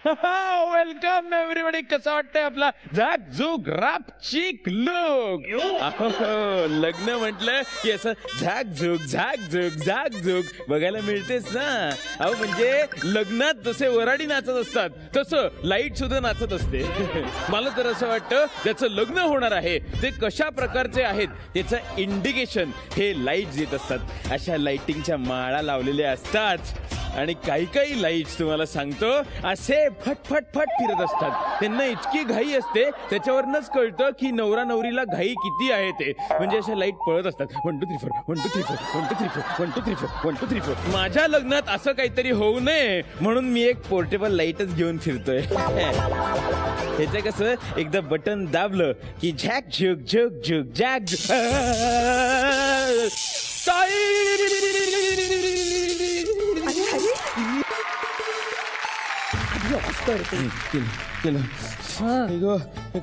Welcome everybody. कसा वाटतंय आपला झाक झुक राप चिक लुक? लग्न म्हटलं की असं झाक झुक बघायला मिळतेच ना. अहो म्हणजे लग्नात जसे वराडी नाचत असतात तसं लाईट सुद्धा नाचत असते. मला तर असं वाटतं त्याचं लग्न होणार आहे ते कशा प्रकारचे आहेत त्याचं इंडिकेशन हे लाईट देत असतात. अशा लाइटिंगच्या माळा लावलेल्या असतात आणि काही लाईट्स तुम्हाला सांगतो असे फटफट फिरत असतात. त्यांना इतकी घाई असते त्याच्यावरनच कळतं की नवरा नवरीला घाई किती आहे ते. म्हणजे अशा लाईट पळत असतात 1 2 3 4 1 2 3 4 1 2 3 4 1 2 3 4 1 2 3 4. माझ्या लग्नात असं काहीतरी होऊ नये म्हणून मी एक पोर्टेबल लाईटच घेऊन फिरतोय. ह्याचं कसं एकदा बटन दाबलं की झॅक झुक झुक झुक झॅक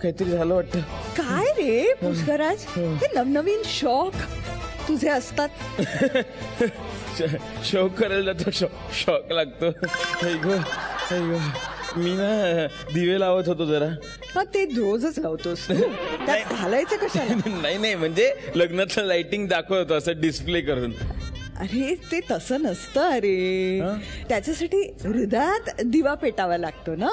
काहीतरी झालं वाटतं. काय रे पुष्कराज, हे नवनवीन शौक तुझे असतात. शौक करायला तर शौक लागतो. मी ना दिवे लावत होतो जरा. ते रोजच लावतोस त्यात घालायचं कशाला? नाही म्हणजे लग्नातलं लाइटिंग दाखवतो असं डिस्प्ले करून. अरे ते तसं नसतं. अरे त्याच्यासाठी हृदयात दिवा पेटावा लागतो ना.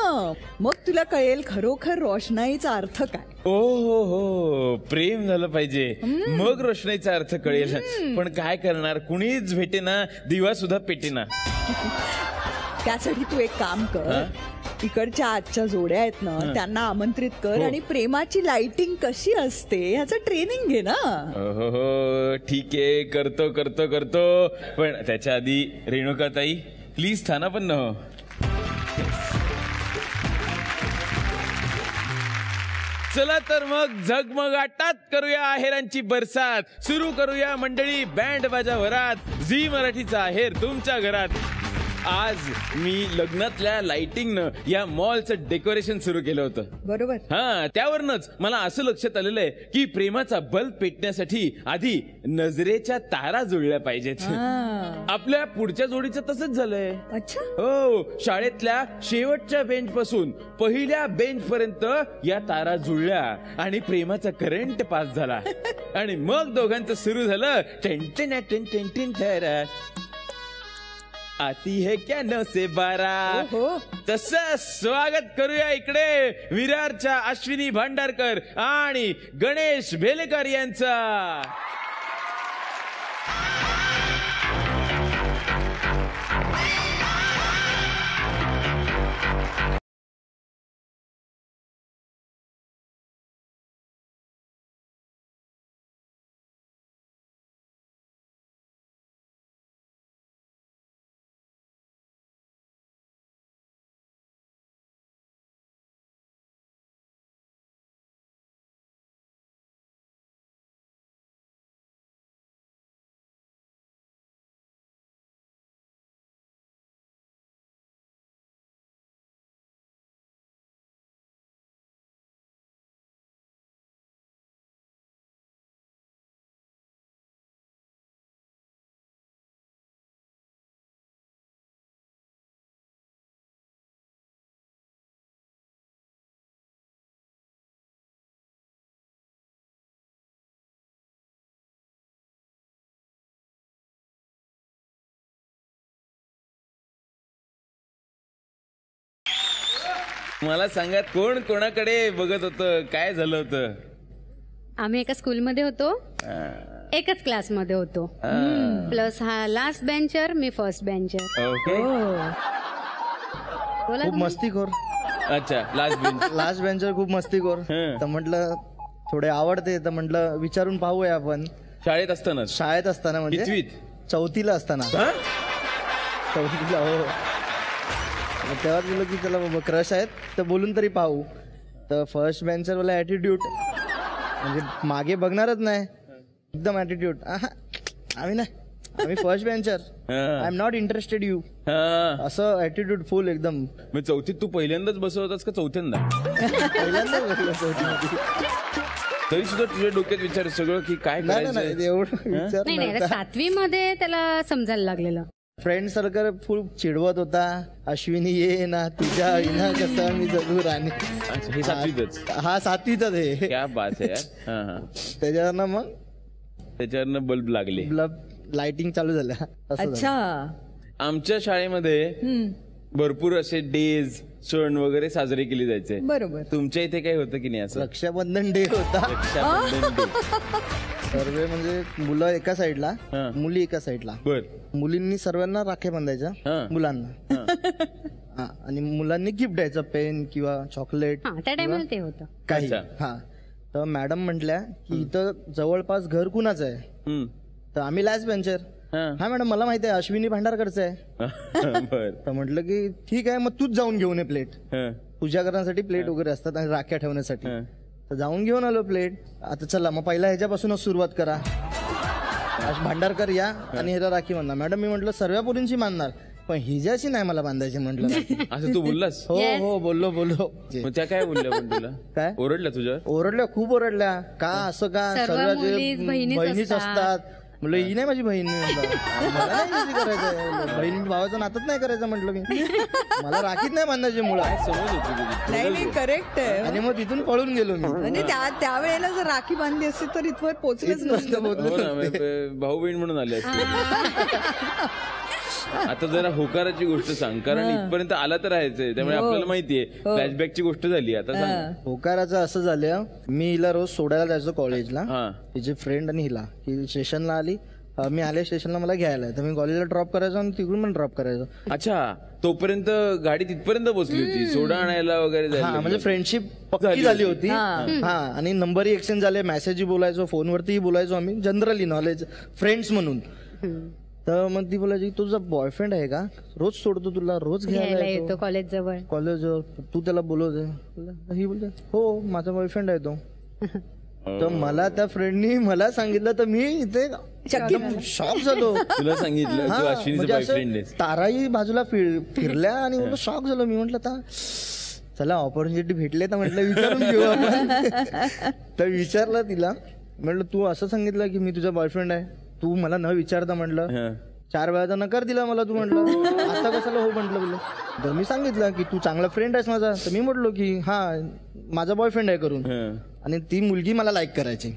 मग तुला कळेल खरोखर रोषणाईचा अर्थ काय. हो प्रेम झालं पाहिजे मग रोषणाईचा अर्थ कळेल. पण काय करणार कुणीच भेटेना दिवा सुद्धा पेटेना. त्यासाठी तू एक काम कर, इकडच्या आजच्या जोड्या आहेत ना त्यांना आमंत्रित कर आणि प्रेमाची लाइटिंग कशी असते ह्याचं ट्रेनिंग घे ना. हो ठीक आहे करतो पण त्याच्या आधी रेणुकाताई प्लीज थाना पण न हो. चला तर मग झगमगाटात करूया आहेरांची बरसात. सुरू करूया मंडळी बँड बाजा वरात. झी मराठीचा आहेर तुमच्या घरात. आज मी लग्नातल्या लाइटिंगनं या मॉलचं डेकोरेशन सुरू केलं होतं. बरोबर. त्यावरनच मला असं लक्षात आलेलं आहे की प्रेमाचा बल्ब पेटण्यासाठी आधी नजरेच्या तारा जुळल्या पाहिजेत. आपल्या पुढच्या जोडीचं तसंच झालंय. अच्छा. हो शाळेतल्या शेवटच्या बेंच पासून पहिल्या बेंच पर्यंत या तारा जुळल्या आणि प्रेमाचा करंट पास झाला. आणि मग दोघांचं सुरू झालं टेंटेन टेंटेन टेंटेन आती है क्या 9 से 12. तसं स्वागत करूया इकडे विरारच्या अश्विनी भांडारकर आणि गणेश भेलेकर यांचा. मला सांगा कोण कोणाकडे बघत होतं, काय झालं होतं? आम्ही एका स्कूलमध्ये होतो, एकच क्लासमध्ये होतो. प्लस हा लास्ट बेंचर, मी फर्स्ट बेंचर. ओके. खूप मस्तीखोर. अच्छा लास्ट बेंचर खूप मस्तीखोर. तर म्हटलं थोडे आवडते तर म्हटलं विचारून पाहूया आपण. शाळेत असताना म्हणजे 4थीला असताना. 4थीला हो. तेव्हा बोललो की त्याला बाबा क्रश आहेत तर बोलून तरी पाहू. तर फर्स्ट बेंचर वाला ऍटिट्यूड म्हणजे मागे बघणारच नाही, एकदम ऍटिट्यूड. आम्ही first bencher, I am not interested you, असं ऍटिट्यूड फुल एकदम. मग चौथीत तू पहिल्यांदाच बसवतास का चौथ्यांदा? पहिल्यांदा बसलो चौथीमध्ये. तरी सुद्धा तुझ्या डोक्यात विचार सगळं की काय करायचं एवढं विचार. नाही 7वी मध्ये त्याला समजायला लागलेलं. फ्रेंड सर्कल फुल चिडवत होता, अश्विनी ये ना तुझ्या विना कसं मी जगू राणी. अच्छा, हे सातवीतच. हा 7वीतच आहे. क्या बात आहे यार. हा. त्याच्यावरनं मग त्याच्यावरनं बल्ब लागले. लाइटिंग चालू झाल्या. असं झालं. अच्छा. आमच्या शाळेमध्ये भरपूर असे डेज सण वगैरे साजरे केले जायचे. बरोबर. तुमच्या इथे काही होतं की नाही असं? रक्षाबंधन डे होता. रक्षाबंधन day. सर्व म्हणजे मुलं एका साईडला, हा. मुली एका साईडला. बर. मुलींनी सर्वांना राख्या बांधायच्या हा. मुलांना. हा, आणि मुलांनी गिफ्ट द्यायचं, पेन किंवा चॉकलेट हा त्या टायमाला ते होतं. काही. अच्छा. हा, तर मॅडम म्हटल्या की इथं जवळपास घर कुणाचं आहे. हम्म. तर आम्ही लास्ट बेंचर. हा. हा मॅडम मला माहिती आहे अश्विनी भांडारकरचं आहे. बर. तर म्हटलं की ठीक आहे, मग तूच जाऊन घेऊन ये प्लेट. हा. पूजा करण्यासाठी प्लेट वगैरे असतात आणि राख्या ठेवण्यासाठी. हा. तर जाऊन घेऊन आलो प्लेट. आता चला मग पहिला ह्याच्यापासूनच सुरुवात करा. भांडारकर या आणि ह्याला राखी बांधा. मॅडम मी म्हटलं सर्व पोरींची बांधणार, पण हिच्याशी नाही मला बांधायची म्हटलं. असं तू बोललास? हो Yes. हो बोललो. मग त्या काय बोलल्या पण तुला? काय ओरडल्या तुझ्यावर? ओरडल्या, खूप ओरडल्या. का असं का सर्व सर्वांचे मुलीच बहिणीच बहिणीच असतात. असतात. म्हटलं ही नाही माझी बहीण. मी म्हटलं, मला नाही हिची करायचं. बहीण भावाचं नातच नाही करायचं म्हटलं मी. मला राखीत नाही बांधायची मुळं. समज होती तुझी. नाही नाही करेक्ट आहे. आणि मग तिथून पळून गेलो मी. म्हणजे त्यावेळेला जर राखी बांधली असती तर इथवर पोहोचलेच इथं नसतं. बोललो हो ना, नसते. भाऊ बहीण म्हणून आले असते. आता जरा होकाराची गोष्ट सांग, कारण इथपर्यंत आला तर राहायचंय, त्यामुळे आपल्याला माहितीये फ्लॅशबॅकची गोष्ट झाली. आता सांग. होकाराचं असं झालं, मी हिला रोज सोडायला जायचो कॉलेजला. हा. तिची फ्रेंड आणि हिला की स्टेशनला आली, मी आले स्टेशनला, मला घ्यायला, तर मी कॉलेजला ड्रॉप करायचो आणि तिकडून पण ड्रॉप करायचो. अच्छा, तोपर्यंत गाडी तिथपर्यंत पोहोचली होती, सोडा आणायला वगैरे हा, जायला. म्हणजे फ्रेंडशिप पक्की झाली होती. हा, आणि नंबरही एक्सचेंज झाले, मेसेजही बोलायचो, फोनवरतीही बोलायचो आम्ही, जनरली नॉलेज फ्रेंड्स म्हणून. तर मग ती बोलायची तुझा बॉयफ्रेंड आहे का, रोज सोडतो तुला, रोज घ्यायला घ्यायला येतो येतो कॉलेज जवळ. कॉलेजवर, तू त्याला बोलवते. ही बोलते हो माझा बॉयफ्रेंड आहे तो. तर मला त्या फ्रेंडनी मला सांगितलं तर मी इथे शॉक झालो. तुला सांगितलं तू हा, अश्विनीचा म्हणजे बॉयफ्रेंड असं ताराही बाजूला फिरल्या आणि म्हणलं शॉक झालो मी. म्हटलं आता चला ऑपॉर्च्युनिटी भेटले तर म्हटलं विचारून घेऊ आपण. तर विचारलं तिला, म्हटलं तू असं सांगितलं की मी तुझा बॉयफ्रेंड आहे, तू मला न विचारता म्हटलं 4 वेळा तर नकार दिला मला तू. म्हटलं आता कशाला हो म्हटलं बोललं. तर मी सांगितलं की तू चांगला फ्रेंड आहेस माझा. तर मी म्हटलो की हा माझा बॉयफ्रेंड आहे करून. आणि ती मुलगी मला लाईक करायची,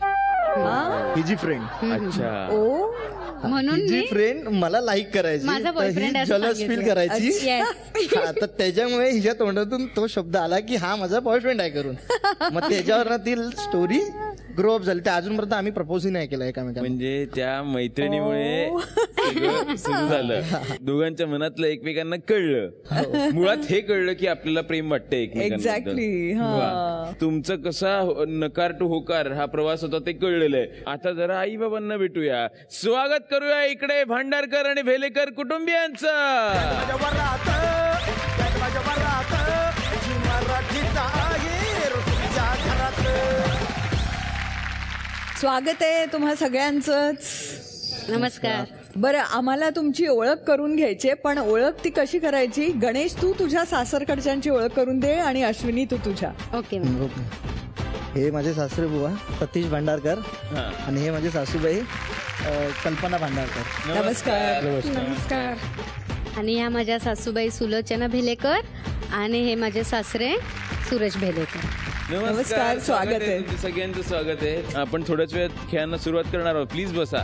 हिची फ्रेंड. अच्छा. ओ म्हणून हिची मी फ्रेंड मला लाईक करायची, माझा तर boyfriend ही असं जलस फील सांगितलं. करायची. Yes. हा, तर त्याच्यामुळे हिच्या तोंडातून तो शब्द आला की हा माझा बॉयफ्रेंड आहे करून. मग त्याच्यावर ती स्टोरी ग्रो अप झाली. ते अजूनपर्यंत आम्ही प्रपोजही नाही केला एकामेकांना. म्हणजे त्या मैत्रिणीमुळे सगळं सुरू झालं, दोघांच्या मनातलं एकमेकांना कळलं. मुळात हे कळलं की आपल्याला प्रेम वाटतं एकमेकांबद्दल. Exactly, हा. वा. तुमचं कसा नकार टू होकार हा प्रवास होता ते कळलेलं आहे. आता जरा आई बाबांना भेटूया, स्वागत करूया इकडे भांडारकर आणि भेलेकर कुटुंबियांचं. स्वागत आहे तुम्हा सगळ्यांचंच. नमस्कार. बरं, आम्हाला तुमची ओळख करून घ्यायची आहे, पण ओळख ती कशी करायची? गणेश तू तुझ्या सासरकडच्यांची ओळख करून दे आणि अश्विनी तू तुझ्या. ओके. हे माझे सासरे बुवा सतीश भांडारकर हा. आणि हे माझे सासूबाई कल्पना भांडारकर. नमस्कार. नमस्कार. आणि ह्या माझ्या सासूबाई सुलोचना भेलेकर आणि हे माझे सासरे सूरज भेलेकर. नमस्कार, स्वागत आहे. तुमचं सगळ्यांचं स्वागत आहे. आपण थोड्याच वेळात खेळांना सुरुवात करणार आहोत, प्लीज बसा.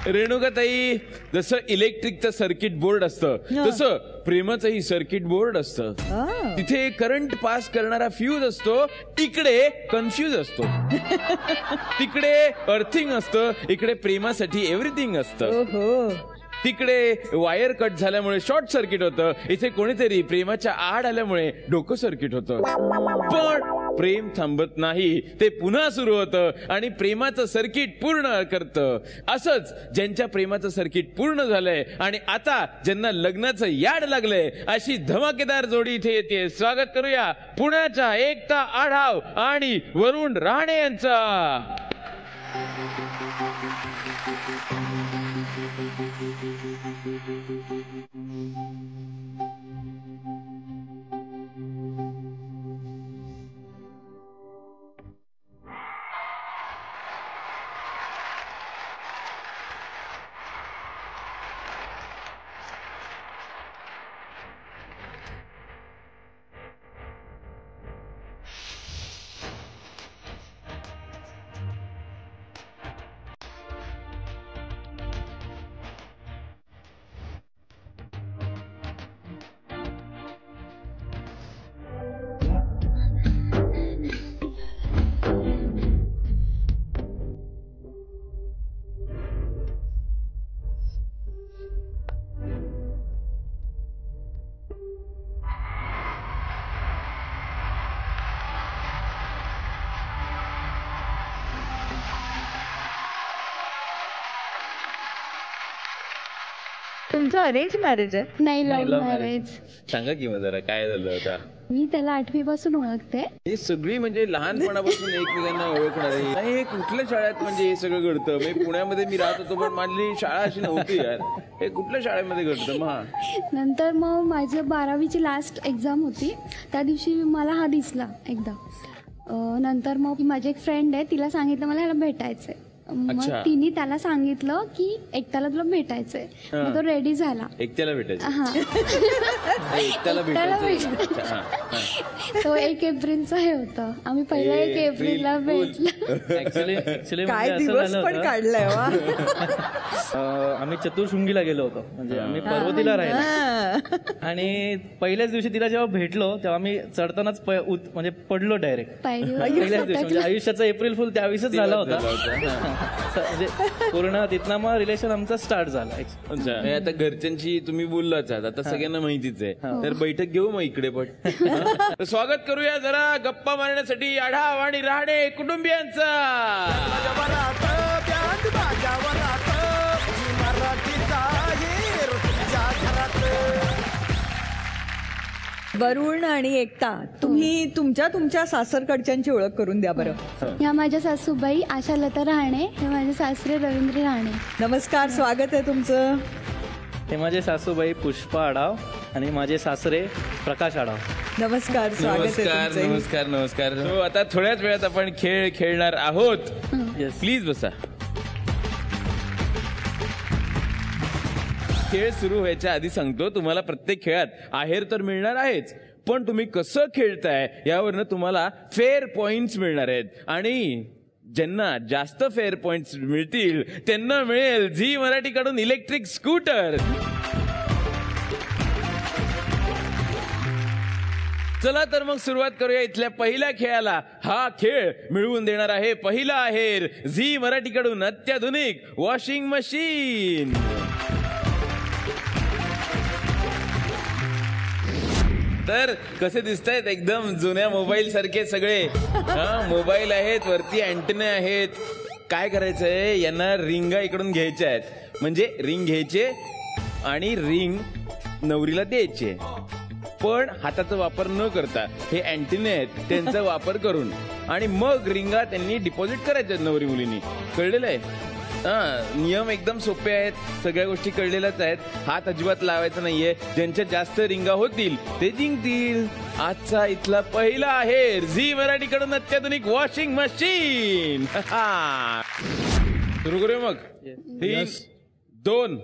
रेणुकाताई, जसं इलेक्ट्रिकचं सर्किट बोर्ड असतं तसं प्रेमाचंही सर्किट बोर्ड असतं. तिथे करंट पास करणारा फ्यूज असतो, इकडे कन्फ्यूज असतो. तिकडे अर्थिंग असतं, इकडे प्रेमासाठी एव्हरीथिंग असतं. ओहो. तिकडे वायर कट झाल्यामुळे शॉर्ट सर्किट होतं, इथे कोणीतरी प्रेमाच्या आड आल्यामुळे डोकं सर्किट होतं. पण प्रेम थांबत नाही, ते पुन्हा सुरू होतं आणि प्रेमाचं सर्किट पूर्ण करतं. असंच ज्यांच्या प्रेमाचं सर्किट पूर्ण झालंय आणि आता ज्यांना लग्नाचं याड लागलंय, अशी धमाकेदार जोडी इथे येते. स्वागत करूया पुण्याच्या एकता आढाव आणि वरुण राणे यांचा. तुमचं अरेंज मॅरेज आहे? नाही, लव्ह मॅरेज. सांगा की मग जरा काय झालं होता. मी त्याला 8वी पासून ओळखते. हे सगळी म्हणजे लहानपणापासून एकमेकांना ओळखणारी आणि हे कुठल्या शाळेत म्हणजे हे सगळं घडतं. म्हणजे पुण्यामध्ये मी राहत होतो पण माझी शाळा अशी नव्हती यार. हे कुठल्या शाळेमध्ये घडतं मग? नंतर मग माझं 12वीची लास्ट एक्झाम होती, त्या दिवशी मला हा दिसला एकदा. नंतर मग माझी एक फ्रेंड आहे, तिला सांगितलं मला ह्याला भेटायचंय. मग तिने त्याला सांगितलं की एकट्याला तुला भेटायचंय. मग तो रेडी झाला. एकट्याला भेटायचं? हा. एकट्याला भेटायचं. तो 1 एप्रिलचं हे होतं. आम्ही पहिला 1 एप्रिलला भेटलो. ऍक्च्युली काय दिवस पण काढलाय वा. आम्ही चतुर्शृंगीला गेलो होतो, म्हणजे आम्ही पर्वतीला राहिलो. आणि पहिल्याच दिवशी तिला जेव्हा भेटलो तेव्हा आम्ही चढतानाच म्हणजे पडलो डायरेक्ट. पहिल्याच दिवशी म्हणजे आयुष्याचा एप्रिल फुल त्यावेळेसच झाला होता. म्हणजे पूर्ण तिथनं मग रिलेशन आमचा स्टार्ट झाला. अच्छा, आता घरच्यांशी तुम्ही बोललाच आहात, आता सगळ्यांना माहितीच आहे. तर बैठक घेऊ मग इकडे पण. तर स्वागत करूया जरा गप्पा मारण्यासाठी आढाव आणि राहणे कुटुंबियांचा. वरुण आणि एकता, तुम्ही तुमच्या सासरकडच्यांची ओळख करून द्या बरं. ह्या माझ्या सासूबाई आशालता राहणे, हे माझे सासरे रवींद्र राहणे. नमस्कार, स्वागत आहे तुमचं. हे माझे सासूबाई पुष्पा आडाव आणि माझे सासरे प्रकाश आडाव. नमस्कार, स्वागत आहे नमस्कार तुमचं. नमस्कार नमस्कार. So, आता थोड्याच वेळात आपण खेळ खेळणार आहोत. प्लीज बसा. खेळ सुरू व्हायच्या आधी सांगतो, तुम्हाला प्रत्येक खेळात आहेर तर मिळणार आहेच, पण तुम्ही कसं खेळताय यावरनं तुम्हाला फेअर पॉइंट्स मिळणार आहेत. आणि ज्यांना जास्त फेअर पॉइंट्स मिळतील त्यांना मिळेल झी मराठीकडून इलेक्ट्रिक स्कूटर. चला तर मग सुरुवात करूया इथल्या पहिल्या खेळाला. हा खेळ मिळवून देणार आहे पहिला आहेर झी मराठीकडून अत्याधुनिक वॉशिंग मशीन. तर कसे दिसतायत? एकदम जुन्या मोबाईल सारखे सगळे. मोबाईल आहेत, वरती अँटेना आहेत. काय करायचंय, यांना रिंगा इकडून घ्यायच्या आहेत. म्हणजे रिंग घ्यायचे आणि रिंग नवरीला द्यायचे, पण हाताचा वापर न करता हे अँटेने आहेत त्यांचा वापर करून. आणि मग रिंगा त्यांनी डिपॉझिट करायच्या नवरी मुलींनी. कळलेलं आहे? नियम एकदम सोपे आहेत, सगळ्या गोष्टी कळलेल्याच आहेत. हात अजिबात लावायचा नाहीये. ज्यांच्या जास्त रिंगा होतील ते जिंकतील. आजचा इथला पहिला आहेर झी मराठीकडून अत्याधुनिक वॉशिंग मशीन. सुरू करूया मग. 3, 2,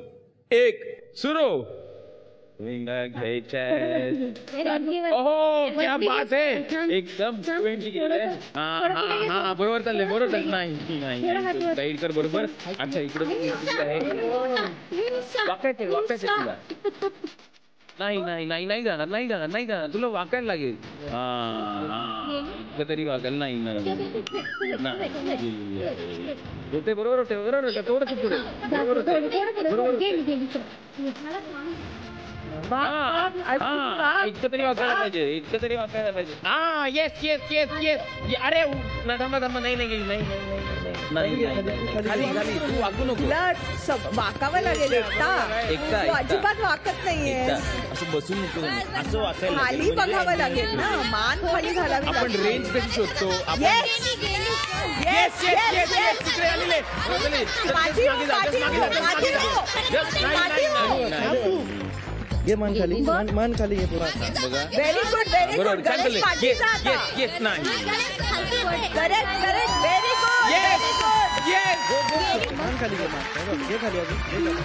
1 सुरू. रिंगा घ्यायच्या. ओहो, क्या बात है, एकदम बरोबर चाललंय, बरोबर चाललं. नाही साईड कर, बरोबर. अच्छा, इकडे वाकायचं तुला. नाही जाणार तुला वाकायला लागेल. तरी वाकायला नाही होते. बरोबर होते थोडंसं पुढे. इतकं तरी वाकायला पाहिजे. येस. अरे थांबा. नाही खाली तू वाकू नको. तुला वाकावं लागेल. एकटा अजिबात वाकत नाहीये. असं बसून नको, असं वाकायला खाली बघावं लागेल ना, मान खाली घालावी. आपण रेंज कशी शोधतो? ये मान खाली, मान खाली ये पूरा. बघा, व्हेरी गुड. बरोबर चांगलं. येस नाही. करेक्ट. Very good. मान खाली घे खाली अजून.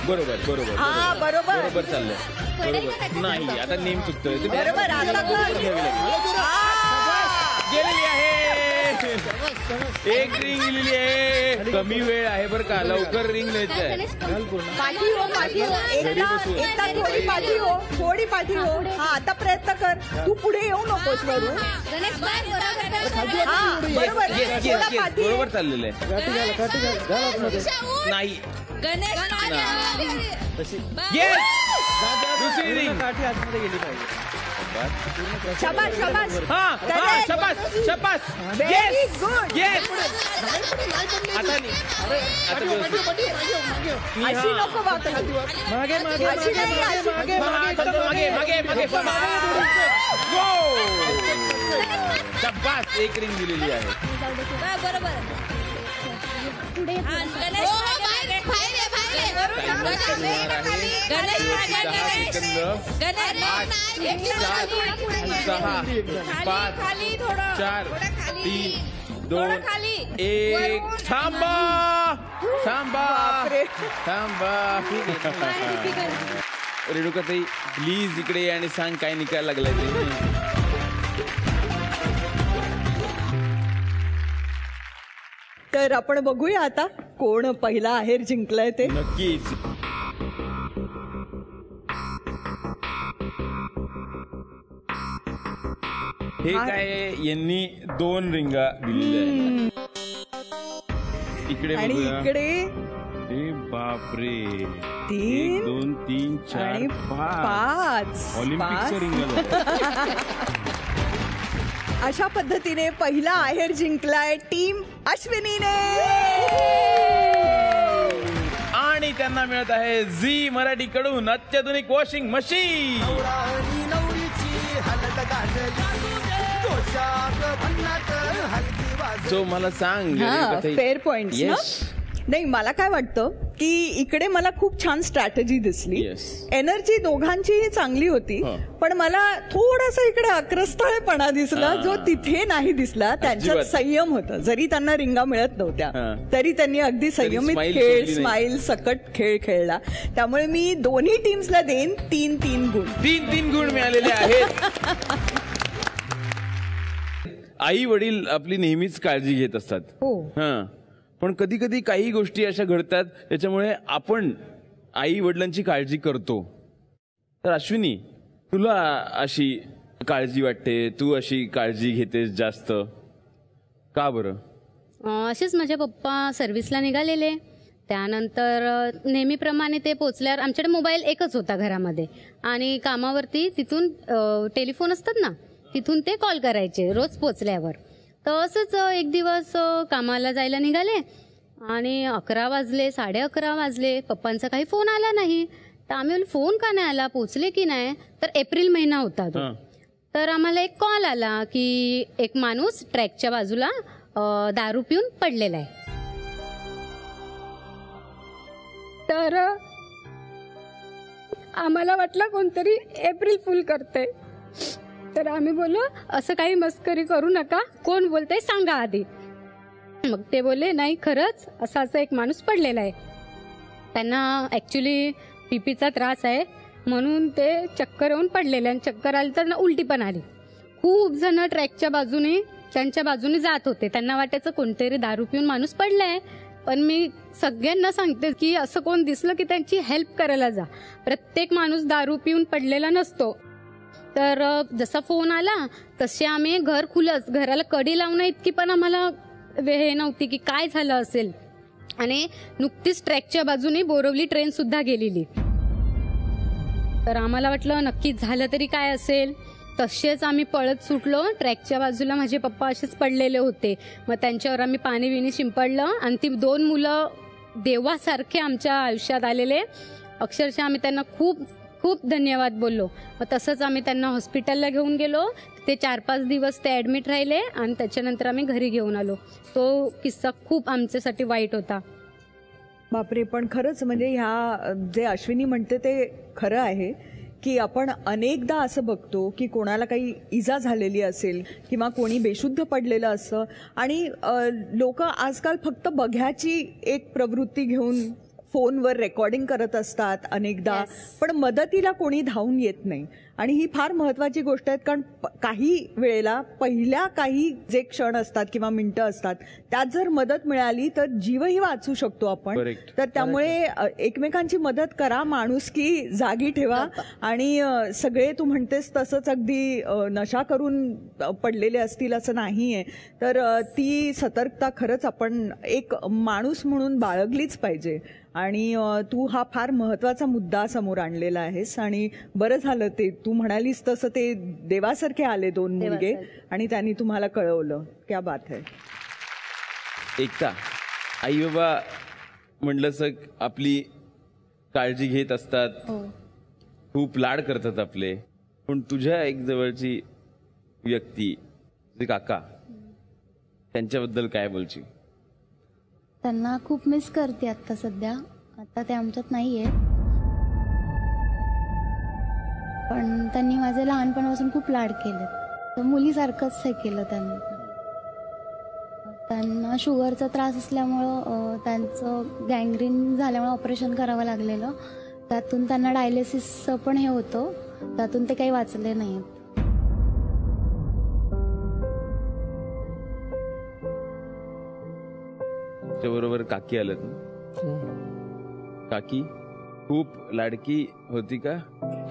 बरोबर. हा, बरोबर चाललंय. बरोबर नाही. आता नेम चुकतोय. बरोबर. गेलेली आहे. एक रिंग लिहिली आहे. कमी वेळ आहे बरं का, लवकर रिंग न्यायचंय. पाठी हो. एकदा थोडी पाठी हो. हा, आता प्रयत्न कर. तू पुढे येऊ नकोस वरून. हा, बरोबर चाललेलं आहे. नाही. दुसरी रिंग. काठी आतमध्ये गेली पाहिजे. शाबास शाबास हा Correct. शबास शबास Very yes good. Yes आता अशी नको बात मागे मागे अशी नाही, अशी. मागे मागे मागे मागे मागे गो शबास एक रिंग दिलेली आहे. पुढे सहा 5 4 3 2 1 थांबा थांबा थांबा. रेणुकाताई प्लीज इकडे आणि सांग काय निकाल लागलाय ते. तर आपण बघूया आता कोण पहिला आहेर जिंकलाय ते. नक्कीच. हे काय यांनी 2 रिंगा दिलेल्या आहेत. इकडे आणि बघूया. इकडे ए बापरे 3 1 2 3 आणि 4 5 5 ऑलिम्पिकच्या रिंगा. अशा पद्धतीने पहिला आहेर जिंकलाय टीम अश्विनीने. आणि त्यांना मिळत आहे झी मराठी कडून अत्याधुनिक वॉशिंग मशीन. जो मला सांग फेअर पॉइंट नाही. मला काय वाटतं की इकडे मला खूप छान स्ट्रॅटेजी दिसली. Yes. एनर्जी दोघांचीही चांगली होती, पण मला थोडासा इकडे आक्रस्ताळेपणा दिसला जो तिथे नाही दिसला. त्यांच्यात अजिबात. संयम होता. जरी त्यांना रिंगा मिळत नव्हत्या तरी त्यांनी अगदी संयमित smile खेळ सोडली नाही. स्माईल सकट खेळ खेळला. त्यामुळे मी दोन्ही टीम्सला देईन 3-3 गुण. 3 गुण मिळालेले आहेत. आई वडील आपली नेहमीच काळजी घेत असतात. हो. हा पण कधी कधी काही गोष्टी अशा घडतात त्याच्यामुळे आपण आई वडिलांची काळजी करतो. तर अश्विनी तुला अशी काळजी वाटते, तू अशी काळजी घेतेस जास्त का बरं? असेच माझे पप्पा सर्व्हिसला निघालेले. त्यानंतर नेहमीप्रमाणे ते पोचल्यावर आमच्याकडे मोबाईल एकच होता घरामध्ये आणि कामावरती तिथून टेलिफोन असतात ना तिथून ते कॉल करायचे रोज पोचल्यावर. तर असंच एक दिवस कामाला जायला निघाले आणि 11 वाजले 11:30 वाजले. पप्पांचा काही फोन आला नाही. तर आम्ही फोन का नाही आला, पोचले की नाही. तर एप्रिल महिना होता तो. तर आम्हाला एक कॉल आला की एक माणूस ट्रॅकच्या बाजूला दारू पिऊन पडलेला आहे. तर आम्हाला वाटलं कोणतरी एप्रिल फुल करते. तर आम्ही बोललो असं काही मस्करी करू नका, कोण बोलतंय सांगा आधी. मग ते बोलले नाही खरंच असं एक माणूस पडलेला आहे. त्यांना ऍक्च्युली बीपीचा त्रास आहे म्हणून ते चक्कर येऊन पडलेले आणि चक्कर आली तर उलटी पण आली. खूप जण ट्रॅकच्या बाजूने त्यांच्या बाजूने जात होते. त्यांना वाटायचं कोणतरी दारू पिऊन माणूस पडलाय. पण मी सगळ्यांना सांगते की असं कोण दिसलं की त्यांची हेल्प करायला जा. प्रत्येक माणूस दारू पिऊन पडलेला नसतो. तर जसा फोन आला तसे आम्ही घर खुलच घराला कडी लावणं इतकी पण आम्हाला हे नव्हती की काय झालं असेल. आणि नुकतीच ट्रॅकच्या बाजूने बोरवली ट्रेन सुद्धा गेलेली. तर आम्हाला वाटलं नक्कीच झालं तरी काय असेल. तसेच आम्ही पळत सुटलो. ट्रॅकच्या बाजूला माझे पप्पा असेच पडलेले होते. मग त्यांच्यावर आम्ही पाणी बिणी शिंपडलं आणि ती 2 मुलं देवासारखे आमच्या आयुष्यात आलेले. अक्षरशः आम्ही त्यांना खूप खूप धन्यवाद बोललो. मग तसंच आम्ही त्यांना हॉस्पिटलला घेऊन गेलो. ते 4-5 दिवस ते ॲडमिट राहिले आणि त्याच्यानंतर आम्ही घरी घेऊन आलो. तो किस्सा खूप आमच्यासाठी वाईट होता. बापरे. पण खरंच म्हणजे ह्या जे अश्विनी म्हणते ते खरं आहे की आपण अनेकदा असं बघतो की कोणाला काही इजा झालेली असेल किंवा कोणी बेशुद्ध पडलेलं असतं आणि लोक आजकाल फक्त बघ्याची एक प्रवृत्ती घेऊन फोनवर रेकॉर्डिंग करत असतात अनेकदा. पण मदतीला कोणी धावून येत नाही आणि ही फार महत्वाची गोष्ट आहे. कारण काही वेळेला पहिल्या काही जे क्षण असतात किंवा मिनिटं असतात त्यात जर मदत मिळाली तर जीवही वाचू शकतो आपण. तर त्यामुळे एकमेकांची मदत करा, माणुसकी जागी ठेवा आणि सगळे तू म्हणतेस तसंच अगदी नशा करून पडलेले असतील असं नाहीये. तर ती सतर्कता खरंच आपण एक माणूस म्हणून बाळगलीच पाहिजे. आणि तू हा फार महत्वाचा मुद्दा समोर आणलेला आहेस आणि बरं झालं ते तू तू म्हणालीस तसं ते देवासारखे आले 2 मुलगे आणि त्यांनी तुम्हाला कळवलं. क्या बात आहे. एकता, आई बाबा म्हणलं आपली काळजी घेत असतात, खूप लाड करतात आपले, पण तुझ्या एक जवळची व्यक्ती काका, त्यांच्याबद्दल काय बोलशील? त्यांना खूप मिस करते आता सध्या. आता ते आमच्यात नाहीये, पण त्यांनी माझे लहानपणापासून खूप लाड केले. मुलीसारखंच हे केलं त्यांनी. त्यांना शुगरचा त्रास असल्यामुळं त्यांचं गँग्रीन झाल्यामुळे ऑपरेशन करावं लागलेलं. त्यातून त्यांना डायलिसिसचं पण हे होतं, त्यातून ते काही वाचले नाहीत. त्याबरोबर काकी आलं ना. काकी खूप लाडकी होती का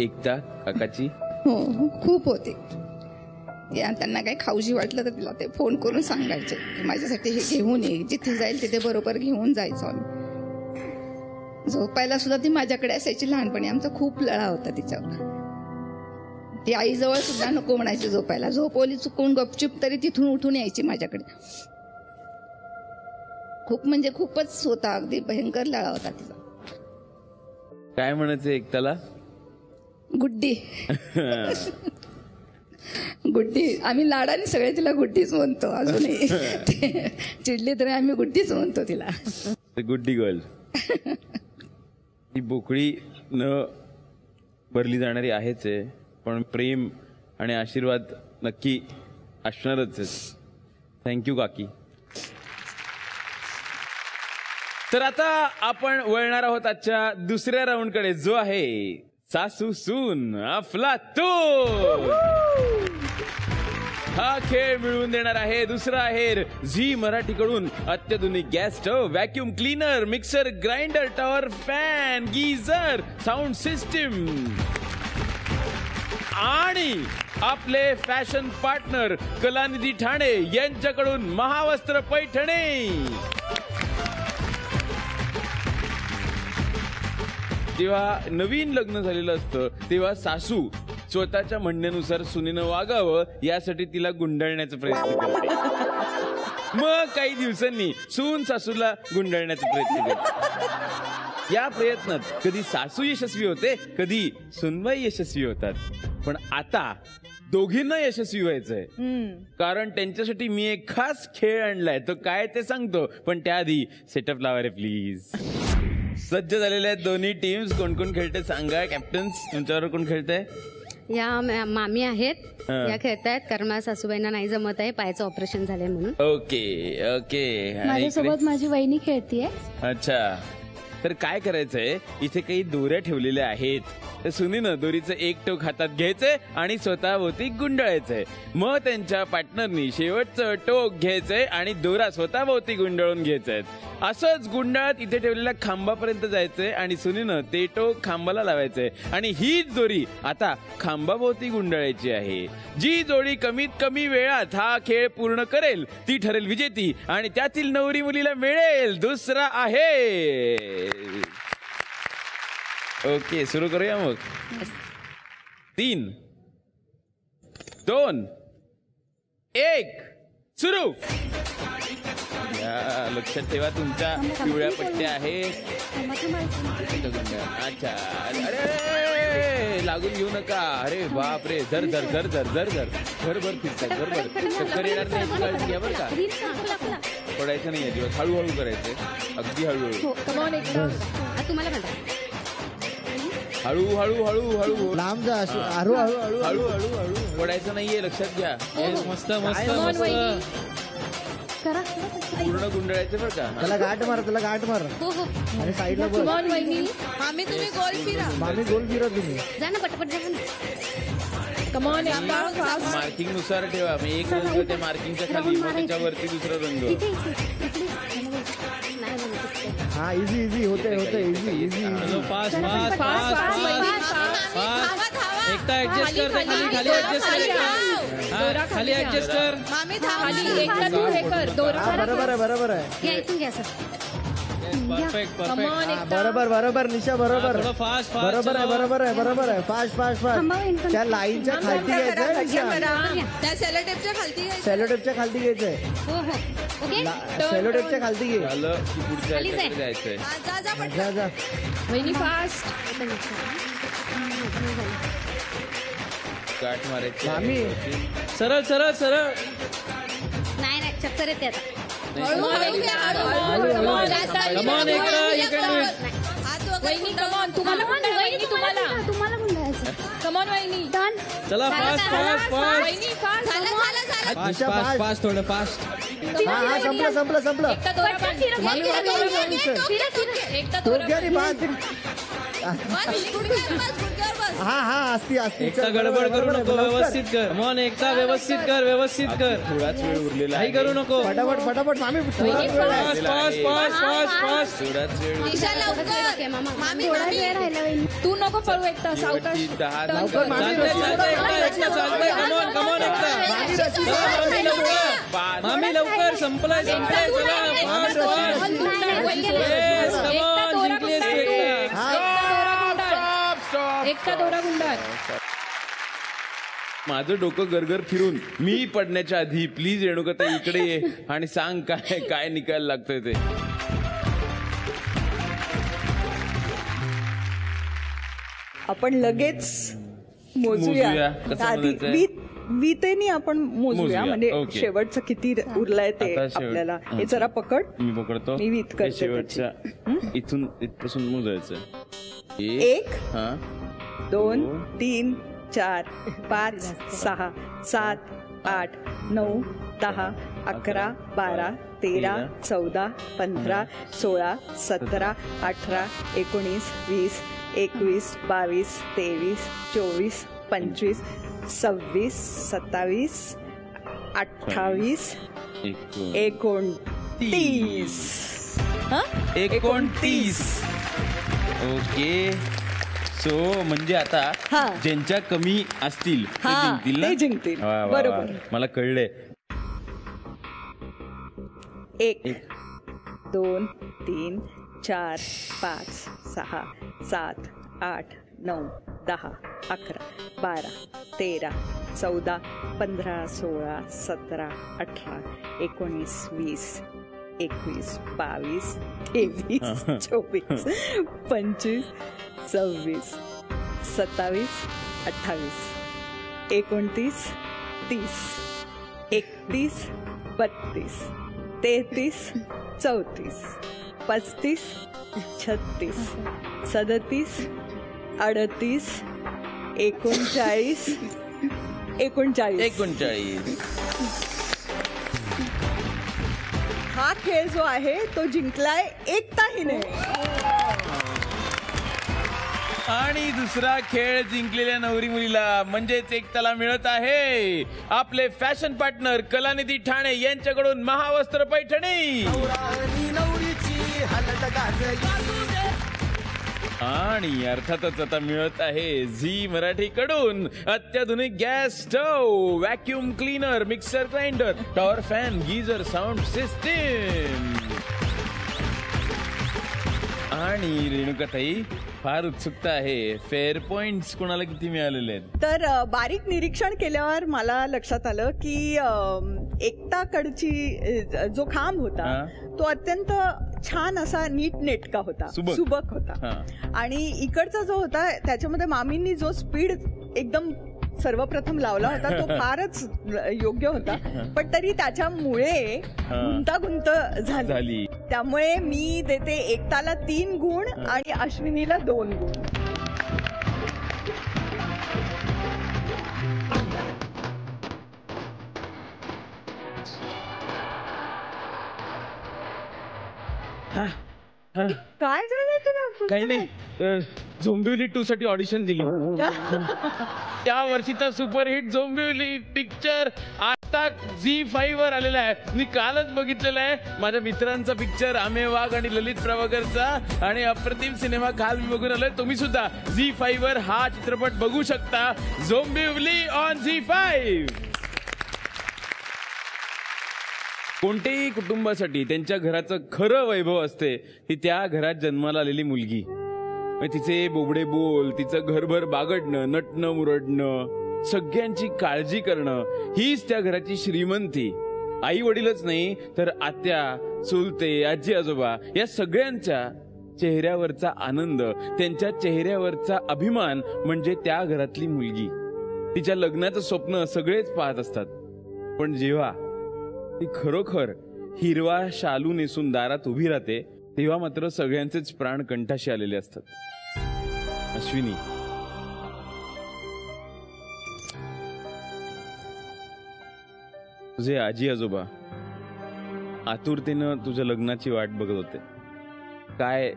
एकता काकाची? हो, खूप होती. त्यांना काही खाऊशी वाटलं तर तिला ते फोन करून सांगायचे की माझ्यासाठी हे घेऊन ये, जिथे जाईल तिथे बरोबर घेऊन जायचो आम्ही. झोपायला सुद्धा ती माझ्याकडे असायची. लहानपणी आमचा खूप लळा होता तिच्यावर. ती आईजवळ सुद्धा नको म्हणायची झोपायला. झोपवली चुकून गपचूप तरी तिथून उठून यायची माझ्याकडे. खूप म्हणजे खूपच होता, अगदी भयंकर लळा होता तिचा. काय म्हणायचं एकताला? गुड्डी. गुड्डी. आम्ही लाडाने सगळे तिला गुड्डीच म्हणतो अजूनही. चिडली तरी आम्ही गुड्डीच म्हणतो तिला. गुड्डी गर्ल. ती बोकळी न भरली जाणारी आहेच आहे, पण प्रेम आणि आशीर्वाद नक्की असणारच आहे. थँक्यू काकी. तर आता आपण वळणार आहोत आजच्या दुसऱ्या राऊंडकडे, जो आहे सासू सून अफलातून. हा खेळ मिळवून देणार आहे दुसरा आहेर झी मराठीकडून अत्याधुनिक gas stove, vacuum cleaner, mixer grinder, tower fan, geyser, sound system आणि आपले फॅशन पार्टनर कलानिधी ठाणे यांच्याकडून महावस्त्र पैठणी. जेव्हा नवीन लग्न झालेलं असतं तेव्हा सासू स्वतःच्या म्हणण्यानुसार सुनेनं वागावं यासाठी तिला गुंडाळण्याचा प्रयत्न करते. मग काही दिवसांनी सून सासूला गुंडाळण्याचा प्रयत्न करते. या प्रयत्नात कधी सासू यशस्वी होते, कधी सुनबाई यशस्वी होतात. पण आता दोघींना यशस्वी व्हायचंय, कारण त्यांच्यासाठी मी एक खास खेळ आणलाय. तो काय ते सांगतो, पण त्याआधी सेटअप लावा रे प्लीज. सज्ज झालेल्या दोन्ही टीम्स. कोण कोण खेळते सांगा. कॅप्टन्स, तुमच्यावर कोण खेळतंय? या मामी आहेत, या खेळतायत कारण माझ्या सासूबाईंना नाही जमत आहे, पायाचं ऑपरेशन झालंय म्हणून. Okay okay. माझ्यासोबत माझी वहिनी खेळतीये. अच्छा, तर काय करायचंय, इथे काही दोऱ्या ठेवलेल्या आहेत. तर सुनीनं दोरीचं एक टोक हातात घ्यायचंय आणि स्वतःभोवती गुंडाळायचंय. मग त्यांच्या पार्टनरनी शेवटचं टोक घ्यायचंय आणि दोरा स्वतःभोवती गुंडाळून घ्यायचंय. असंच गुंडाळत इथे ठेवलेल्या खांबापर्यंत जायचंय आणि सुनीनं ते टोक खांबाला लावायचंय आणि हीच दोरी आता खांबाभोवती गुंडाळायची आहे. जी जोडी कमीत कमी वेळात हा खेळ पूर्ण करेल ती ठरेल विजेती आणि त्यातील नवरी मुलीला मिळेल दुसरा आहे. ओके, सुरू करूया मग. 3, 2, 1 सुरू. लक्षात ठेवा तुमच्या पिवळ्या पट्ट्या आहेत. अच्छा, अरे लागून घेऊ नका. अरे बाप रे, झर झर झर झर झर झर घरभर फिरतात, घरभर चक्कर येणार नाही काळजी घ्या बरं का. पडायचं नाही अजिबात, हळूहळू करायचंय, अगदी हळूहळू. तुम्हाला म्हणता हळू हळू हळू हळू लांब जा. हळू हळू हळू हळू हळू हळू पडायचं नाहीये, लक्षात घ्या. मस्त मस्त पूर्ण गुंडाळायचं बरं का. त्याला गाठ मार, त्याला गाठ मार आणि साईडला बघ. मामी तुम्ही गोल फिरा. मामी गोल फिरा तुम्ही. जा ना, पटपट जा ना. मार्किंग नुसार ठेवा. मी एक रंग त्या मार्किंगच्या खाली, मग त्याच्यावरती दुसरा रंग. हा, इझी इझी होते होते, easy easy. Fast fast fast fast. एकटा ऍडजस्ट कर, खाली खाली ऍडजस्ट कर, खाली ऍडजस्ट कर. मामी खाली एकटा तू हे कर. बरोबर आहे, बरोबर आहे. घ्या इथून घ्या सर. Perfect perfect. बरोबर बरोबर निशा बरोबर थोडं फास्ट बरोबर आहे बरोबर आहे बरोबर आहे फास्ट फास्ट फास्ट त्या लाईनच्या खालती घ्यायचंय निशा त्या सेलोटेपच्या खालती सेलोटेपच्या खालती घ्यायचंय हो हो ओके सेलोटेपच्या खालती घे झालं की पुढच्या खालीच आहे. ह्याच्याकडे जायचंय. जा जा वहिनी फास्ट. गाठ मारायची मामी सरळ सरळ सरळ. नाही नाही चक्कर येते आता कमॉन एकदा इकडे. तुम्हाला पण जायचं. कमॉन वहिनी डन. चला फास्ट फास्ट फास्ट. वहिनी फास्ट निशा फास्ट थोडं फास्ट. हा संपलं संपलं संपलं एकटा दोरा बांध. मामी एकटा दोरा हा हा असती असती एकटा गडबड करू नको. व्यवस्थित कर. मन एकटा व्यवस्थित कर व्यवस्थित कर. थोडाच वेळ उरलेला काही करू नको. फटाफट फटाफट मामी थोडा वेळ आहे. Fast fast fast fast. थोडाच वेळ ओके मामा थोडा वेळ राहिला वहिनी. तू नको पळू एकटा सावकाश. शेवटची 10 लवकर मामी चालतंय चालतंय एकटा चालतंय. कमॉन कमॉन एकटा. चला, लवकर मामी लवकर संपलाय संपलाय. चला फास्ट फास्ट. येस कमॉन जिंकलीस तू एकटा. एकटा दोरा गुंडाळ. माझं डोकं गरगर फिरून मी पडण्याच्या आधी प्लीज रेणुकाताई इकडे ये आणि सांग काय काय निकाल लागतोय ते. आपण लगेच मोजूया. मोजूया कसं आधी मोजायचंय? वीतेनी आपण मोजूया मोजूया. म्हणजे ओके. शेवटचं किती उरलंय ते आता शेवट- आपल्याला हा. हे जरा पकड. मी पकडतो. मी वीत हे करते शेवटच्या इथून इथपासून मोजायचं. 1 हा 2 3 4 5 6 7 8 9 10 11 12 13 14 15 16 17 18 19 20 21 22 23 24 25 26 27 28 29 29. ओके सो म्हणजे आता हा. ज्यांच्या कमी असतील ते हा, जिंकतील ना? ते जिंकतील. वा, वा, वा. बरोबर. मला कळलंय. 1 2 3 4 5 6 7 8 9 10 11 12 13 14 15 16 17 18 19 20 21 22 23 24 25 26 27 28 29 30 31 32 33 34 35 36 37 38 39 हा खेळ जो आहे तो जिंकलाय एकताहीने. आणि दुसरा खेळ जिंकलेल्या नवरी मुलीला म्हणजेच एकताला मिळत आहे आपले फॅशन पार्टनर कलानिधी ठाणे यांच्याकडून महावस्त्र पैठणी. आणि अर्थातच आता मिळत आहे झी मराठीकडून अत्याधुनिक gas stove, vacuum cleaner, mixer grinder, tower fan, geyser, sound system. आणि रेणुकाताई फार उत्सुकता आहे फेअर पॉइंट्स कोणाला किती मिळालेले आहेत. तर बारीक निरीक्षण केल्यावर मला लक्षात आलं की एकताकडची जो खांब होता तो अत्यंत छान असा नीट नेटका होता, सुबक होता. आणि इकडचा जो होता त्याच्यामध्ये मामींनी जो स्पीड एकदम सर्वप्रथम लावला होता तो फारच योग्य होता, पण तरी त्याच्यामुळे गुंतागुंत झाली. त्यामुळे मी देते एकताला 3 गुण आणि अश्विनीला 2 गुण. काय झालं तुला? काही नाही, झोंबिवली 2 साठी ऑडिशन दिली. त्या वर्षीचा सुपरहिट झोंबिवली पिक्चर आता झी5 वर आलेला आहे. मी कालच बघितलेला आहे. माझ्या मित्रांचा पिक्चर आमे वाघ आणि ललित प्रभाकरचा आणि अप्रतिम सिनेमा काल मी बघून आलोय. तुम्ही सुद्धा झी5 वर हा चित्रपट बघू शकता, झोंबिवली ऑन झी5. कोणत्याही कुटुंबासाठी त्यांच्या घराचं खरं वैभव असते ती त्या घरात जन्माला आलेली मुलगी. तिचे बोबडे बोल, तिचं घरभर बागडणं, नटणं मुरडणं, सगळ्यांची काळजी करणं, हीच त्या घराची श्रीमंती. आई वडीलच नाही तर आत्या, चुलते, आजी आजोबा या सगळ्यांच्या चेहऱ्यावरचा आनंद, त्यांच्या चेहऱ्यावरचा अभिमान म्हणजे त्या घरातली मुलगी. तिच्या लग्नाचं स्वप्न सगळेच पाहत असतात, पण जेव्हा ती खरोखर हिरवा शालू नेसून दारात उभी राहते तेव्हा मात्र सगळ्यांचेच प्राण कंठाशी आलेले असतात. अश्विनी, तुझे आजी आजोबा आतुरतेनं तुझ्या लग्नाची वाट बघत होते. काय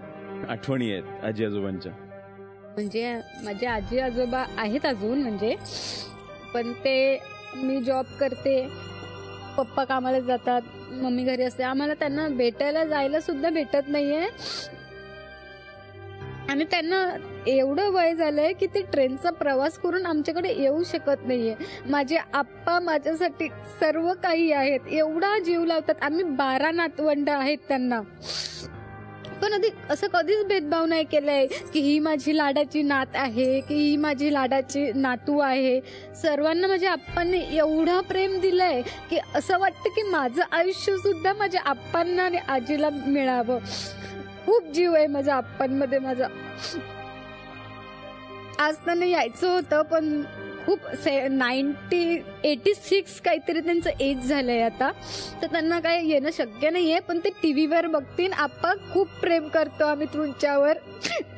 आठवणी आहेत आजी आजोबांच्या? म्हणजे माझे आजी आजोबा आहेत अजून, म्हणजे पण ते, मी जॉब करते, पप्पा कामाला जातात, मम्मी घरी असते, आम्हाला त्यांना भेटायला जायला सुद्धा भेटत नाहीये. आणि त्यांना एवढं वय झालंय की ते ट्रेनचा प्रवास करून आमच्याकडे येऊ शकत नाहीये. माझे आप्पा माझ्यासाठी सर्व काही आहेत, एवढा जीव लावतात. आम्ही 12 नातवंड आहेत त्यांना, पण असं कधीच भेदभाव नाही केलाय की ही माझी लाडाची नात आहे की ही माझी लाडाची नातू आहे. सर्वांना माझ्या आप्पांनी एवढं प्रेम दिलंय की असं वाटतं की माझं आयुष्य सुद्धा माझ्या आप्पांना आणि आजीला मिळावं. खूप जीव आहे माझ्या आप्पांमध्ये माझा. आज त्यांना यायचं होतं पण खूप 86 काहीतरी त्यांचं एज झालंय आता, तर त्यांना काय येणं शक्य नाहीये. पण ते टीव्हीवर बघतील. आप्पा खूप प्रेम करतो आम्ही तुमच्यावर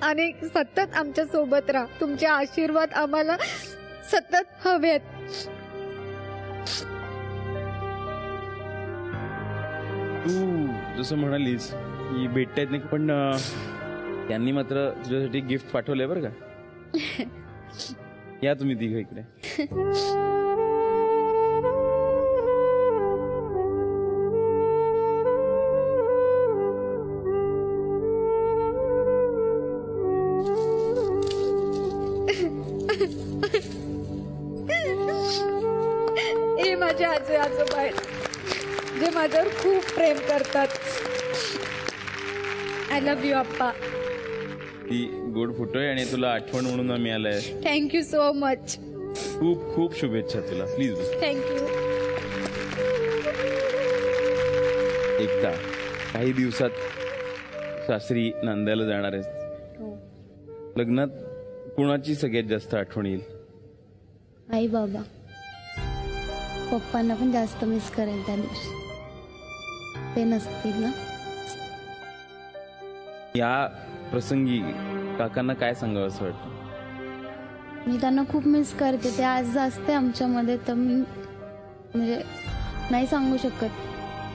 आणि सतत आमच्या सोबत राहा. तुमचे आशीर्वाद आम्हाला सतत हवेत. तू जसं म्हणालीस की भेटतायत नाही, पण त्यांनी मात्र तुझ्यासाठी गिफ्ट पाठवलंय बरं का. या तुम्ही तिघं इकडे. हे माझे आजी आजोबा आहेत जे माझ्यावर खूप प्रेम करतात. आय लव्ह यू आप्पा. ती गोड फोटो आहे आणि तुला आठवण म्हणून आम्ही आलाय. Thank you so much. खूप खूप शुभेच्छा तुला. Please thank you. एकदा काही दिवसात सासरी नांदायला जाणार आहेस. लग्नात कोणाची सगळ्यात जास्त आठवण येईल? आई बाबा. पप्पांना पण जास्त मिस करेल त्या दिवशी, ते नसतील ना. या प्रसंगी काकांना काय सांगावं असं वाटतं? मी त्यांना खूप मिस करते. ते आज असते आमच्यामध्ये तर मी म्हणजे नाही सांगू शकत.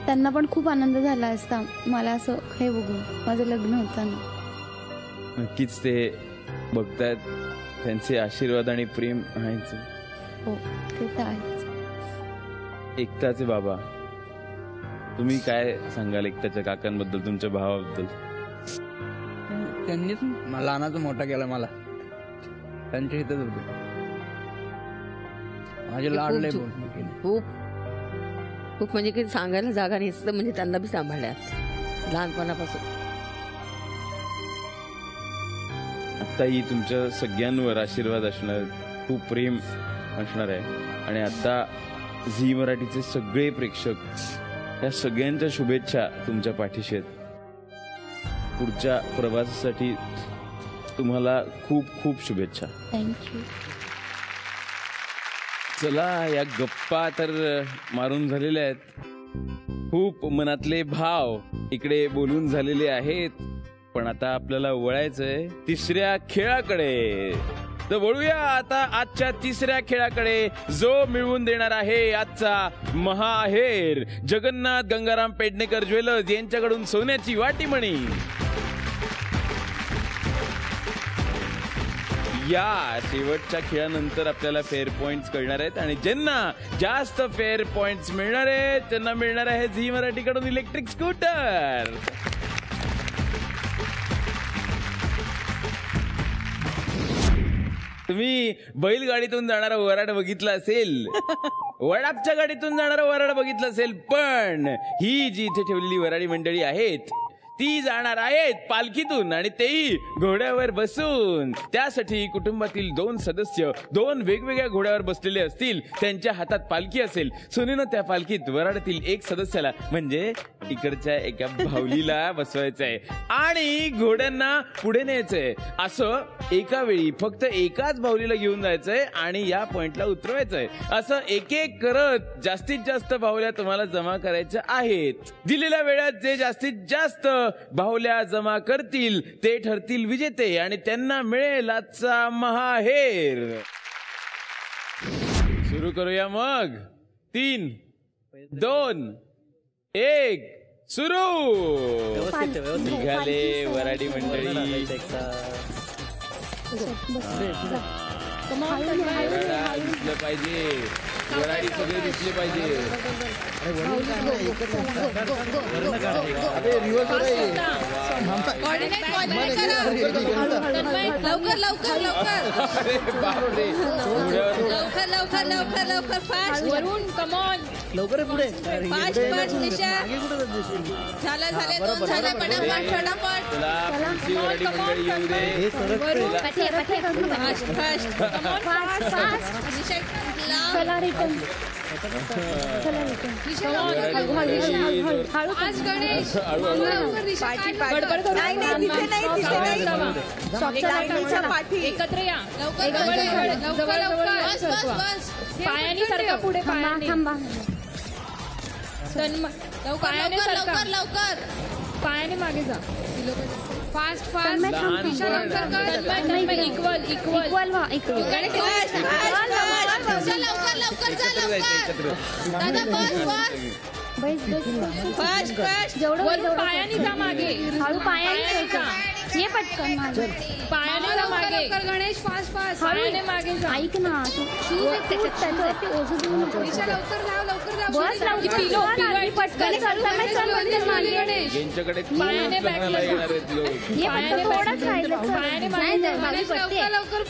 त्यांना पण खूप आनंद झाला असता मला असं हे बघून माझं लग्न होताना. नक्कीच ते बघतायत, त्यांचे आशीर्वाद आणि प्रेम आहेच. हो, ते तर आहेच. एकताचे बाबा, तुम्ही काय सांगाल एकताच्या काकांबद्दल, तुमच्या भावाबद्दल? त्यांनीच लहानाचा मोठा केला मला. त्यांच्या इथंच होते माझे लाडले. खूप खूप म्हणजे काही सांगायला जागा नाही, म्हणजे त्यांना बी सांभाळल्या लहानपणापासून. आत्ताही तुमच्या सगळ्यांवर आशीर्वाद असणार, खूप प्रेम असणार आहे. आणि आता झी मराठीचे सगळे प्रेक्षक, या सगळ्यांच्या शुभेच्छा तुमच्या पाठीशी आहेत. पुढच्या प्रवासासाठी तुम्हाला खूप खूप शुभेच्छा. थँक्यू. चला, या गप्पा तर मारून झालेल्या आहेत, खूप मनातले भाव इकडे बोलून झालेले आहेत, पण आता आपल्याला वळायचंय तिसऱ्या खेळाकडे. तर वळूया आता आजच्या तिसऱ्या खेळाकडे, जो मिळवून देणार आहे आजचा महाहेर. जगन्नाथ गंगाराम पेडणेकर ज्वेलर्स यांच्याकडून सोन्याची वाटीमणी. या शेवटच्या खेळानंतर आपल्याला फेअर पॉइंट्स कळणार आहेत आणि ज्यांना जास्त फेअर पॉइंट्स मिळणार आहेत त्यांना मिळणार आहे झी मराठीकडून इलेक्ट्रिक स्कूटर. तुम्ही बैलगाडीतून जाणारा वराड बघितला असेल, वडापच्या गाडीतून जाणारा वराड बघितलं असेल, पण ही जी इथे ठेवलेली वराडी मंडळी आहेत ती जाणार आहेत पालखीतून, आणि तेही घोड्यावर बसून. त्यासाठी कुटुंबातील 2 सदस्य 2 वेगवेगळ्या घोड्यावर बसलेले असतील, त्यांच्या हातात पालखी असेल. सुनेनं त्या पालखीत वराडातील एक सदस्याला म्हणजे इकडच्या एका भावलीला बसवायचं आहे आणि घोड्यांना पुढे न्यायचंय. असं एका वेळी फक्त एकाच भावलीला घेऊन जायचंय आणि या पॉइंटला उतरवायचंय. असं एक एक करत जास्तीत जास्त भावल्या तुम्हाला जमा करायच्या आहेत. दिलेल्या वेळात जे जास्तीत जास्त बाहुल्या जमा करतील ते ठरतील विजेते आणि त्यांना मिळेल आजचा महाहेर. सुरू करूया मग. 3, 2, 1 सुरू. निघाले वराडी मंडळी. दिसलं पाहिजे, वराडी सगळे दिसले पाहिजे. लवकर पुढे एकत्र या. पायानी सारखा पुढे थांबा. लवकर पायाने मागे जा. फास्ट जेवढं पायाने जा मागे. हळू पायाने जा. ये पटकन पायाने जा मागे. गणेश फास्ट पायाने मागे जा. ऐक ना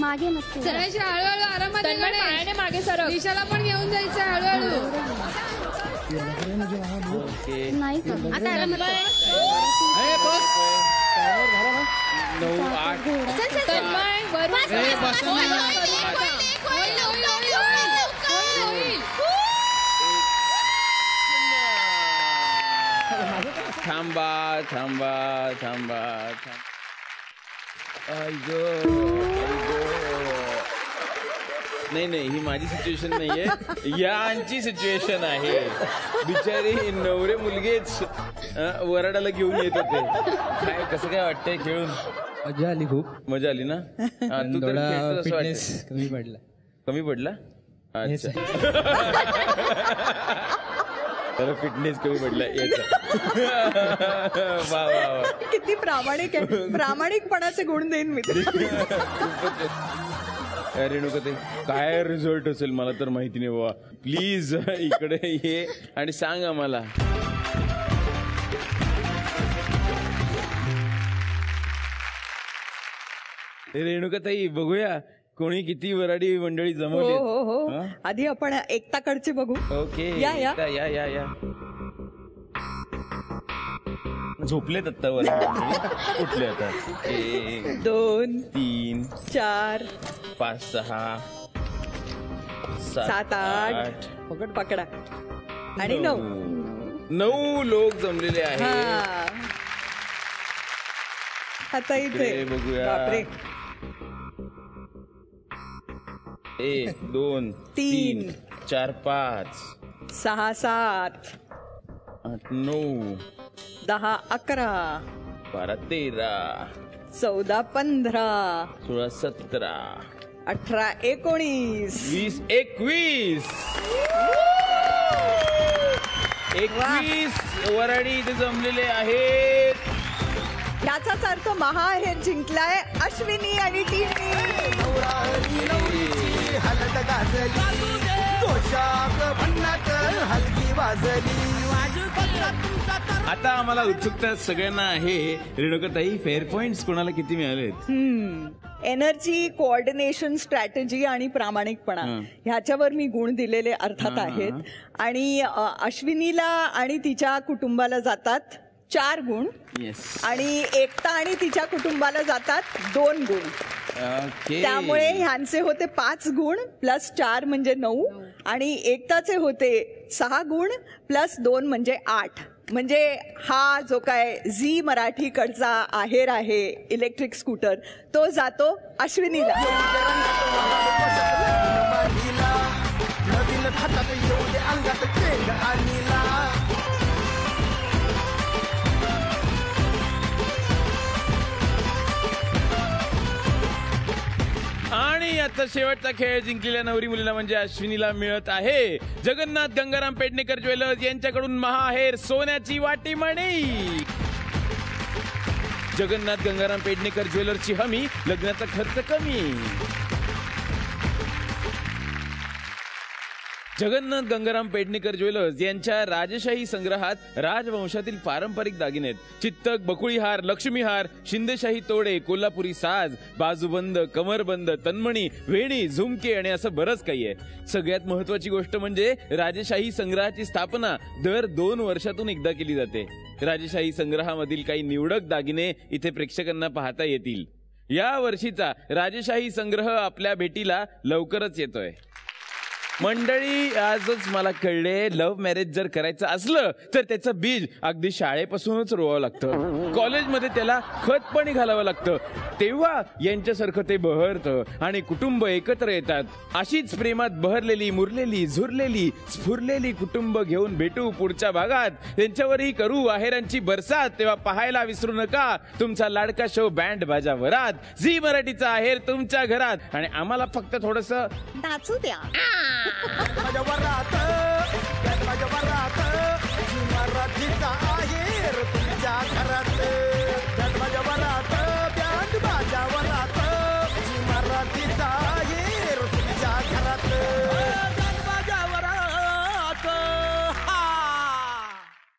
मागे नक्की हळूहळू आरामात. पायाने मागे सरक. दिशाला पण घेऊन जायचं हळूहळू. नाही थांबा. नाही ही माझी सिच्युएशन नाहीये, यांची सिच्युएशन आहे. बिचारी नवरे मुलगेच वराडाला घेऊन येत होते. काय कसं काय वाटतंय खेळून? मजा आली, खूप मजा आली ना. तू तर खेळतो असं वाटतं. कमी पडला. अच्छा. तर फिटनेस कमी पडला याचा. वा. किती प्रामाणिक आहे. प्रामाणिकपणाचे गुण देईन मी. रेणुका, काय रिझल्ट असेल मला तर माहिती नाही बाबा. प्लीज इकडे ये आणि सांग आम्हाला. रेणुकाताई, बघूया कोणी किती वराडी मंडळी जमवली. हो. आधी आपण एकताकडचे बघू. ओके. या. झोपलेत आता वराडी. उठले आता. 1, 2, 3, 4, 5, 6, 7, 8 पकडा आणि 9 लोक जमलेले आहेत. आता इथे बघूया. बापरे. 1, 2, 3, 4, 5, 6, 7, 8, 9, 10, 11, 12, 13, 14, 15, 16, 17, 18, 19, 20, 21. 21 वराडी इथे जमलेले आहेत. याचाच अर्थ महाहेर जिंकलाय अश्विनी आणि टीमनी. हलत गाजली, हलकी वाजली. आता आम्हाला उत्सुकता सगळ्यांना आहे, रेणुकाताई फेअर पॉइंट्स कोणाला किती मिळालेत? एनर्जी, कोऑर्डिनेशन, स्ट्रॅटेजी आणि प्रामाणिकपणा ह्याच्यावर मी गुण दिलेले अर्थात आहेत. आणि अश्विनीला आणि तिच्या कुटुंबाला जातात 4 गुण आणि एकता आणि तिच्या कुटुंबाला जातात 2 गुण. त्यामुळे ह्यांचे होते 5 गुण प्लस 4 म्हणजे 9 आणि एकताचे होते 6 गुण प्लस 2 म्हणजे 8. म्हणजे हा जो काय झी मराठीकडचा आहेर आहे इलेक्ट्रिक स्कूटर तो जातो अश्विनीला. आणि आता शेवटचा खेळ जिंकलेल्या नवरी मुलीला म्हणजे अश्विनीला मिळत आहे जगन्नाथ गंगाराम पेडणेकर ज्वेलर्स यांच्याकडून महाहेर सोन्याची वाटीमणी. जगन्नाथ गंगाराम पेडणेकर ज्वेलर्सची हमी, लग्नाचा खर्च कमी. जगन्नाथ गंगाराम पेडणेकर ज्वेलर्स यांच्या राजशाही संग्रहात राजवंशातील पारंपरिक दागिने आहेत. चित्तक, बकुळीहार, लक्ष्मीहार, शिंदेशाही तोडे, कोल्हापुरी साज, बाजूबंद, कमरबंद, तन्मणी, वेणी, झुमके आणि असं बरंच काही आहे. सगळ्यात महत्वाची गोष्ट म्हणजे राजशाही संग्रहाची स्थापना दर 2 वर्षातून एकदा केली जाते. राजशाही संग्रहामधील काही निवडक दागिने इथे प्रेक्षकांना पाहता येतील. या वर्षीचा राजशाही संग्रह आपल्या भेटीला लवकरच येतोय. मंडळी, आजच मला कळले, लव्ह मॅरेज जर करायचं असलं तर त्याचं बीज अगदी शाळेपासूनच रोवावं लागतं. कॉलेजमध्ये त्याला खतपाणी घालावं लागतं, तेव्हा यांच्यासारखं ते बहरतं आणि कुटुंब एकत्र येतात. अशीच प्रेमात बहरलेली, मुरलेली, झुरलेली, स्फुरलेली कुटुंब घेऊन भेटू पुढच्या भागात. त्यांच्यावरही करू आहेरांची बरसात. तेव्हा पाहायला विसरू नका तुमचा लाडका शो बँड बाजा वरात, झी मराठीचा आहेर तुमच्या घरात. आणि आम्हाला फक्त थोडस नाचू द्या. माझ्या वरात, माझ्या वरात, मराठीचा आहेर तुमच्या घरात.